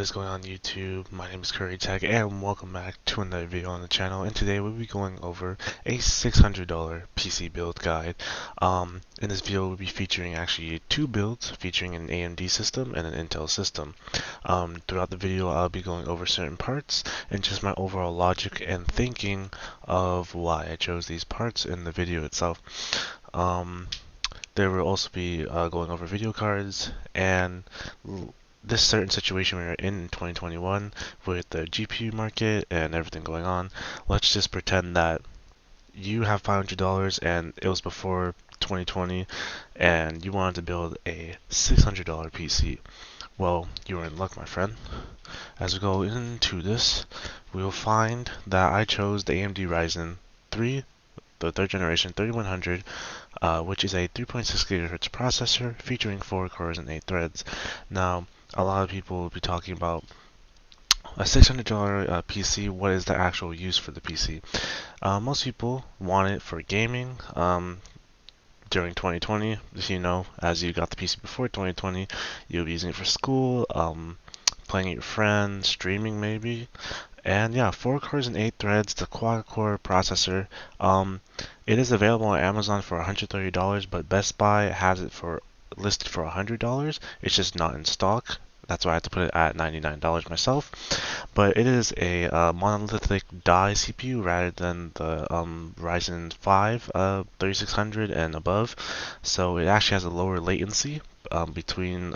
What is going on YouTube? My name is Curry Tech and welcome back to another video on the channel, and today we'll be going over a $600 PC build guide. In this video we'll be featuring actually two builds featuring an AMD system and an Intel system. Throughout the video I'll be going over certain parts and just my overall logic and thinking of why I chose these parts in the video itself. There will also be going over video cards and this certain situation we are in 2021 with the GPU market and everything going on. Let's just pretend that you have $500 and it was before 2020 and you wanted to build a $600 PC. Well, you are in luck, my friend. As we go into this, we will find that I chose the AMD Ryzen 3, the third generation 3100, which is a 3.6 GHz processor featuring 4 cores and 8 threads. Now, a lot of people will be talking about a $600 PC. What is the actual use for the PC? Most people want it for gaming. During 2020, as you got the PC before 2020, you'll be using it for school, playing with your friends, streaming maybe. And yeah, 4 cores and 8 threads, the quad-core processor. It is available on Amazon for $130, but Best Buy has it for listed for $100. It's just not in stock. That's why I had to put it at $99 myself. But it is a monolithic die CPU rather than the Ryzen 5 3600 and above. So it actually has a lower latency between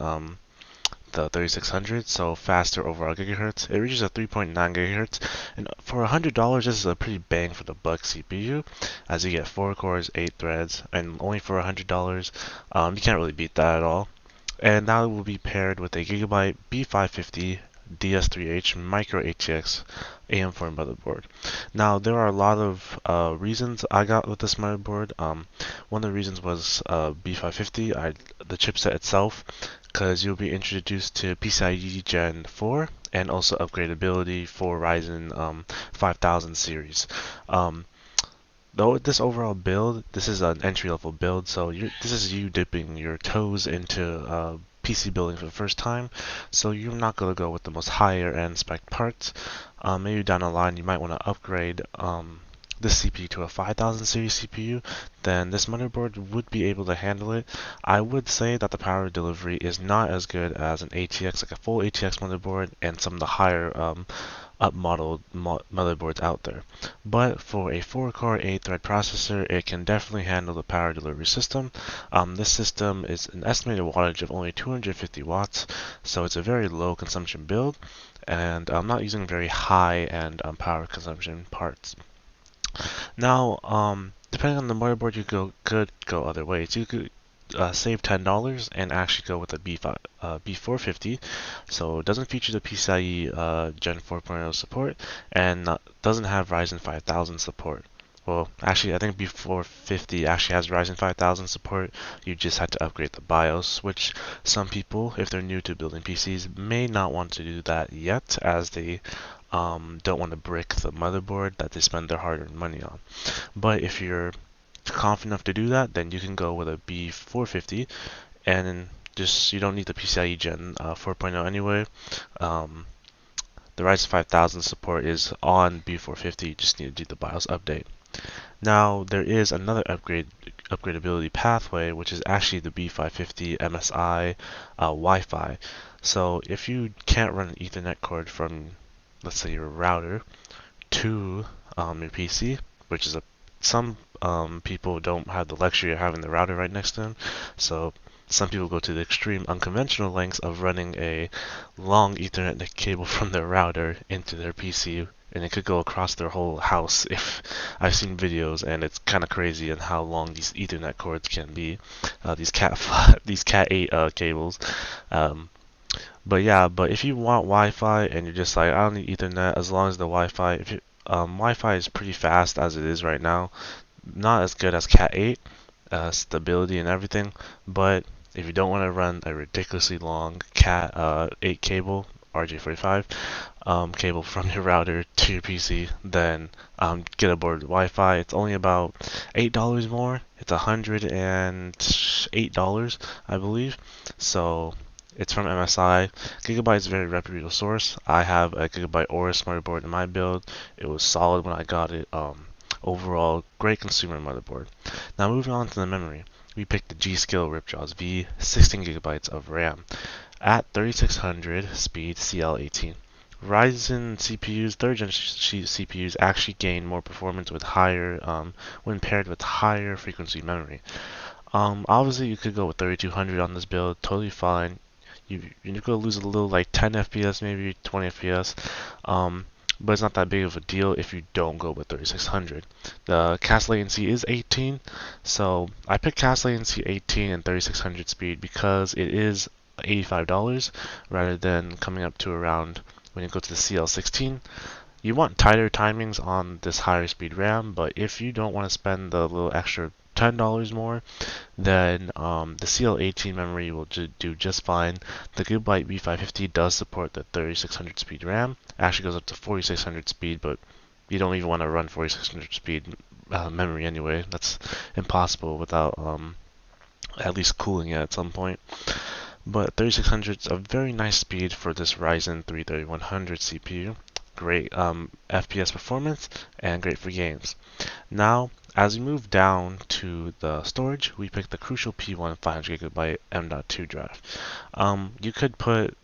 the 3600, so faster overall gigahertz. It reaches a 3.9 gigahertz, and for $100, this is a pretty bang for the buck CPU, as you get 4 cores, 8 threads, and only for $100, you can't really beat that at all. And now it will be paired with a Gigabyte B550 DS3H Micro ATX AM4 motherboard. Now there are a lot of reasons I got with this motherboard. One of the reasons was B550, the chipset itself, because you'll be introduced to PCIe Gen 4 and also upgradability for Ryzen 5000 series. Though this overall build, this is an entry-level build, so this is you dipping your toes into PC building for the first time, so you're not going to go with the most higher end spec parts. Maybe down the line you might want to upgrade this CPU to a 5000 series CPU, then this motherboard would be able to handle it. I would say that the power delivery is not as good as an ATX, like a full ATX motherboard, and some of the higher up-modeled motherboards out there. But for a 4-core 8-thread processor, it can definitely handle the power delivery system. This system is an estimated wattage of only 250 watts, so it's a very low consumption build, and I'm not using very high-end power consumption parts. Now, depending on the motherboard, you could go other ways. You could save $10 and actually go with a B450, so it doesn't feature the PCIe Gen 4.0 support and doesn't have Ryzen 5000 support. Well, actually, I think B450 actually has Ryzen 5000 support. You just had to upgrade the BIOS, which some people, if they're new to building PCs, may not want to do that yet, as they don't want to brick the motherboard that they spend their hard-earned money on. But if you're confident enough to do that, then you can go with a B450, and just you don't need the PCIe Gen 4.0 anyway. The Ryzen 5000 support is on B450. You just need to do the BIOS update. Now there is another upgradability pathway, which is actually the B550 MSI Wi-Fi. So if you can't run an Ethernet cord from, let's say, your router to your PC, which is some people don't have the luxury of having the router right next to them, so some people go to the extreme unconventional lengths of running a long Ethernet cable from their router into their PC, and it could go across their whole house. If I've seen videos, and it's kind of crazy in how long these Ethernet cords can be, these Cat 8 cables. But yeah, but if you want Wi-Fi and you're just like, I don't need Ethernet, as long as the Wi-Fi, Wi-Fi is pretty fast as it is right now. Not as good as Cat 8, stability and everything, but if you don't want to run a ridiculously long Cat 8 cable, RJ45 cable from your router to your PC, then get aboard Wi-Fi. It's only about $8 more. It's $108, I believe. So It's from MSI. Gigabyte is a very reputable source. I have a Gigabyte Aorus motherboard in my build. It was solid when I got it. Overall, great consumer motherboard. Now moving on to the memory. We picked the G.Skill Ripjaws V, 16 gigabytes of RAM at 3600 speed CL18. Ryzen CPUs, third gen CPUs actually gain more performance with higher, when paired with higher frequency memory. Obviously you could go with 3200 on this build, totally fine. You're gonna lose a little, like 10 FPS, maybe 20 FPS. But it's not that big of a deal if you don't go with 3600. The cast latency is 18, so I picked cast latency 18 and 3600 speed because it is $85 rather than coming up to around when you go to the CL16. You want tighter timings on this higher speed RAM, but if you don't want to spend the little extra $10 more, then the CL18 memory will do just fine. The Gigabyte V550 does support the 3600 speed RAM. It actually goes up to 4600 speed, but you don't even want to run 4600 speed memory anyway. That's impossible without at least cooling it at some point. But 3600 is a very nice speed for this Ryzen 3 3100 CPU. Great FPS performance and great for games. Now, as we move down to the storage, we pick the Crucial P1 500GB M.2 drive. You could put,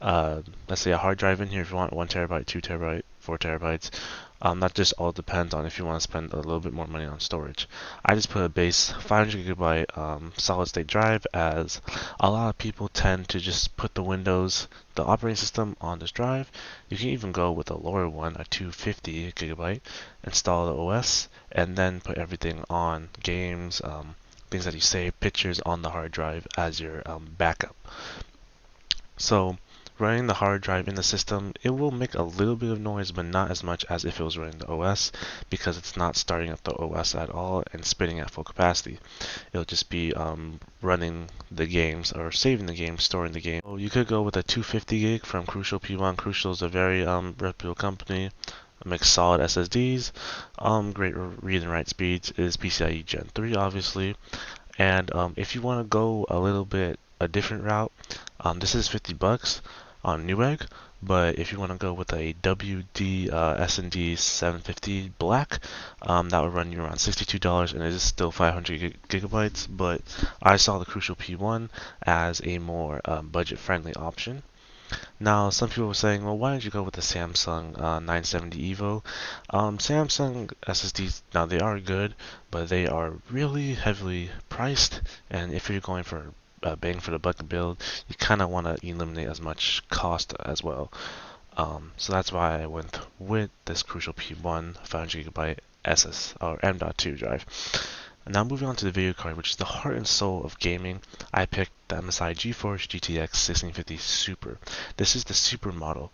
let's say, a hard drive in here if you want 1 terabyte, 2 terabyte, 4 terabytes. That just all depends on if you want to spend a little bit more money on storage. I just put a base 500GB solid state drive, as a lot of people tend to just put the operating system on this drive. You can even go with a lower one, a 250GB, install the OS, and then put everything on, games, things that you save, pictures on the hard drive as your backup. So running the hard drive in the system, it will make a little bit of noise, but not as much as if it was running the OS, because it's not starting up the OS at all and spinning at full capacity. It'll just be running the games, or saving the game, storing the game. So you could go with a 250 gig from Crucial P1. Crucial is a very reputable company. Makes solid SSDs, great read and write speeds, is PCIe Gen 3 obviously, and if you want to go a different route, this is $50 on Newegg, but if you want to go with a WD S&D 750 Black, that would run you around $62, and it is still 500 gigabytes, but I saw the Crucial P1 as a more budget-friendly option. Now, some people were saying, well, why don't you go with the Samsung 970 EVO? Samsung SSDs, now they are good, but they are really heavily priced, and if you're going for bang for the buck build, you kind of want to eliminate as much cost as well. So that's why I went with this Crucial P1 500GB SS or M.2 drive. And now moving on to the video card, which is the heart and soul of gaming, I picked the MSI GeForce GTX 1650 Super. This is the Super model.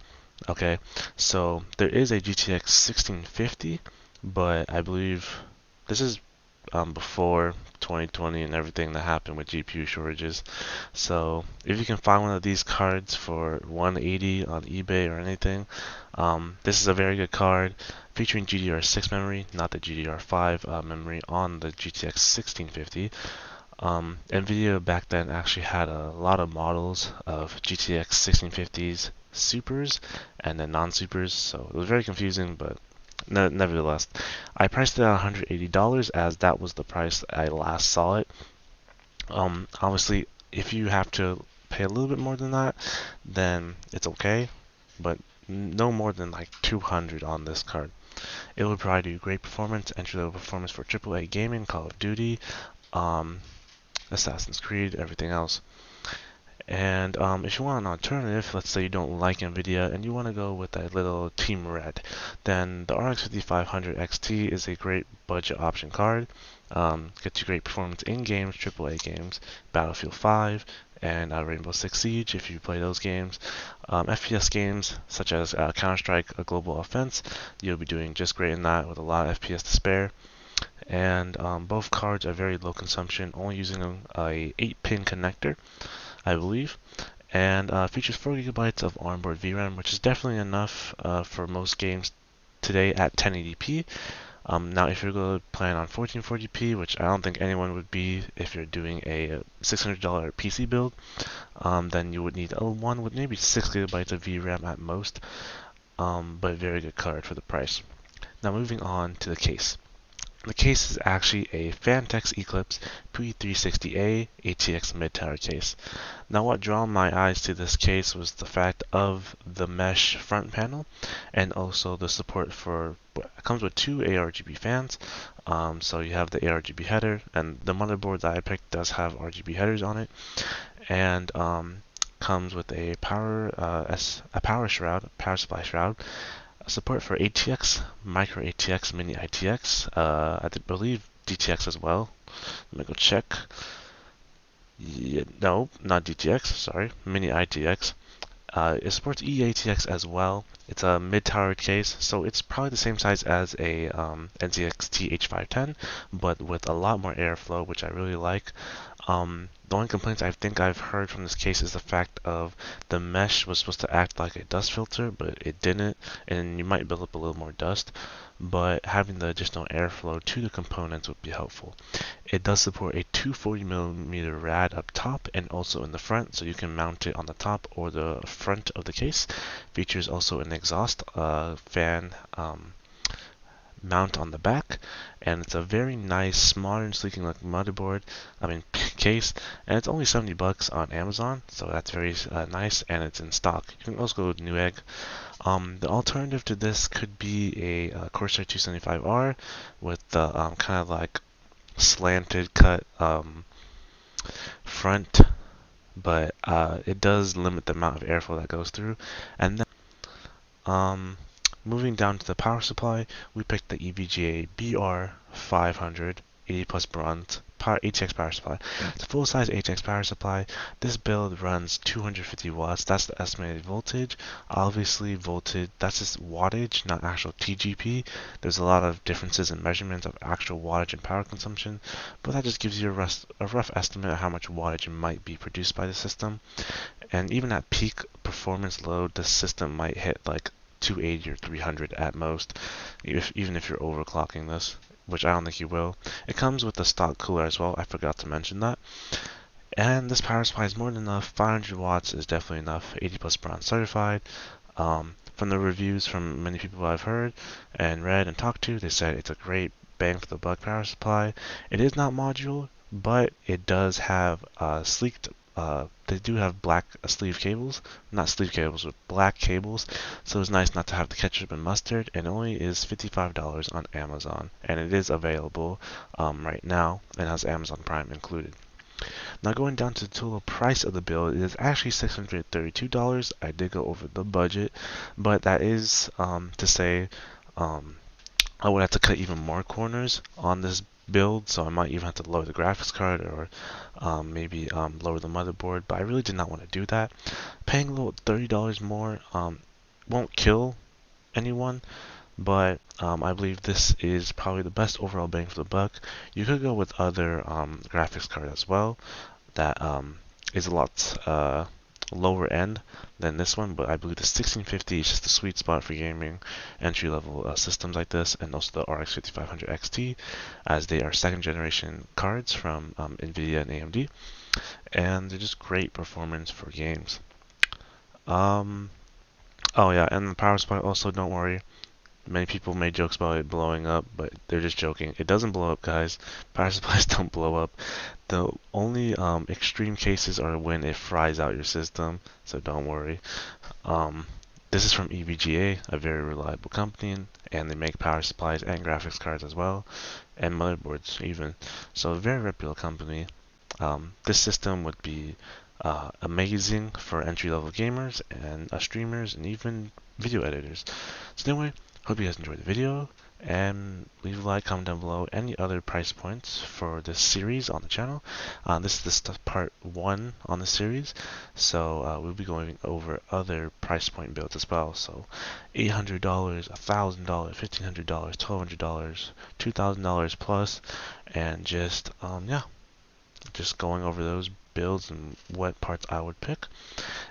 Okay, so there is a GTX 1650, but I believe this is before 2020 and everything that happened with GPU shortages. So if you can find one of these cards for 180 on eBay or anything, this is a very good card featuring GDDR6 memory, not the GDDR5 memory on the GTX 1650. Nvidia back then actually had a lot of models of GTX 1650s supers and then non-supers, so it was very confusing, but nevertheless, I priced it at $180 as that was the price I last saw it. Obviously, if you have to pay a little bit more than that, then it's okay, but no more than like 200 on this card. It will provide you great performance, entry-level performance for AAA gaming, Call of Duty, Assassin's Creed, everything else. And if you want an alternative, let's say you don't like NVIDIA and you want to go with that little Team Red, then the RX 5500 XT is a great budget option card. Gets you great performance in games, AAA games, Battlefield 5, and Rainbow Six Siege if you play those games. FPS games such as Counter-Strike, A Global Offense, you'll be doing just great in that with a lot of FPS to spare. And both cards are very low consumption, only using a 8-pin connector, I believe, and features 4 gigabytes of onboard VRAM, which is definitely enough for most games today at 1080p. Now, if you're going to plan on 1440p, which I don't think anyone would be if you're doing a $600 PC build, then you would need a one with maybe 6 gigabytes of VRAM at most, but very good card for the price. Now, moving on to the case. The case is actually a Phanteks Eclipse P360A ATX mid-tower case. Now what drew my eyes to this case was the fact of the mesh front panel and also the support for, it comes with two ARGB fans, so you have the ARGB header, and the motherboard that I picked does have RGB headers on it, and comes with a power supply shroud, support for ATX, micro ATX, mini ITX, I believe DTX as well. Let me go check. Yeah, no, not DTX, sorry, mini ITX. It supports eATX as well. It's a mid-tower case, so it's probably the same size as a NZXT H510, but with a lot more airflow, which I really like. The only complaints I think I've heard from this case is the fact of the mesh was supposed to act like a dust filter, but it didn't, and you might build up a little more dust, but having the additional airflow to the components would be helpful. It does support a 240mm rad up top and also in the front, so you can mount it on the top or the front of the case. Features also an exhaust fan mount on the back, and it's a very nice, modern, sleek looking motherboard, case, and it's only $70 on Amazon, so that's very nice, and it's in stock. You can also go with Newegg. The alternative to this could be a Corsair 275R with the kind of like slanted cut front, but it does limit the amount of airflow that goes through. And then moving down to the power supply, we picked the EVGA BR500 80 plus bronze ATX power supply. It's a full-size ATX power supply. This build runs 250 watts. That's the estimated voltage. Obviously, voltage, that's just wattage, not actual TGP. There's a lot of differences in measurements of actual wattage and power consumption, but that just gives you a rough estimate of how much wattage might be produced by the system. And even at peak performance load, the system might hit like 280 or 300 at most, even if you're overclocking this, which I don't think you will. It comes with a stock cooler as well, I forgot to mention that. And this power supply is more than enough. 500 watts is definitely enough. 80 plus bronze certified. From the reviews from many people I've heard and read and talked to, they said it's a great bang for the buck power supply. It is not modular, but it does have sleeked they do have black sleeve cables, not sleeve cables, but black cables, so it's nice not to have the ketchup and mustard, and it only is $55 on Amazon, and it is available right now, and has Amazon Prime included. Now going down to the total price of the build, it is actually $632. I did go over the budget, but that is to say I would have to cut even more corners on this build, so I might even have to lower the graphics card or maybe lower the motherboard, but I really did not want to do that. Paying a little $30 more won't kill anyone, but I believe this is probably the best overall bang for the buck. You could go with other graphics card as well that is a lot lower end than this one, but I believe the 1650 is just the sweet spot for gaming entry-level systems like this, and also the RX 5500 XT, as they are second generation cards from Nvidia and AMD, and they're just great performance for games. Oh yeah, and the power supply also, don't worry. Many people made jokes about it blowing up, but they're just joking. It doesn't blow up, guys. Power supplies don't blow up. The only extreme cases are when it fries out your system, so don't worry. This is from EVGA, a very reliable company, and they make power supplies and graphics cards as well, and motherboards even. So a very reputable company. This system would be amazing for entry-level gamers and streamers and even video editors. So anyway, hope you guys enjoyed the video, and leave a like, comment down below any other price points for this series on the channel. This is part 1 on the series, so we'll be going over other price point builds as well. So $800, $1,000, $1,500, $1,200, $2,000 plus, and just just going over those builds and what parts I would pick.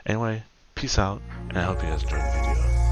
Anyway, peace out, and I hope you guys enjoyed the video.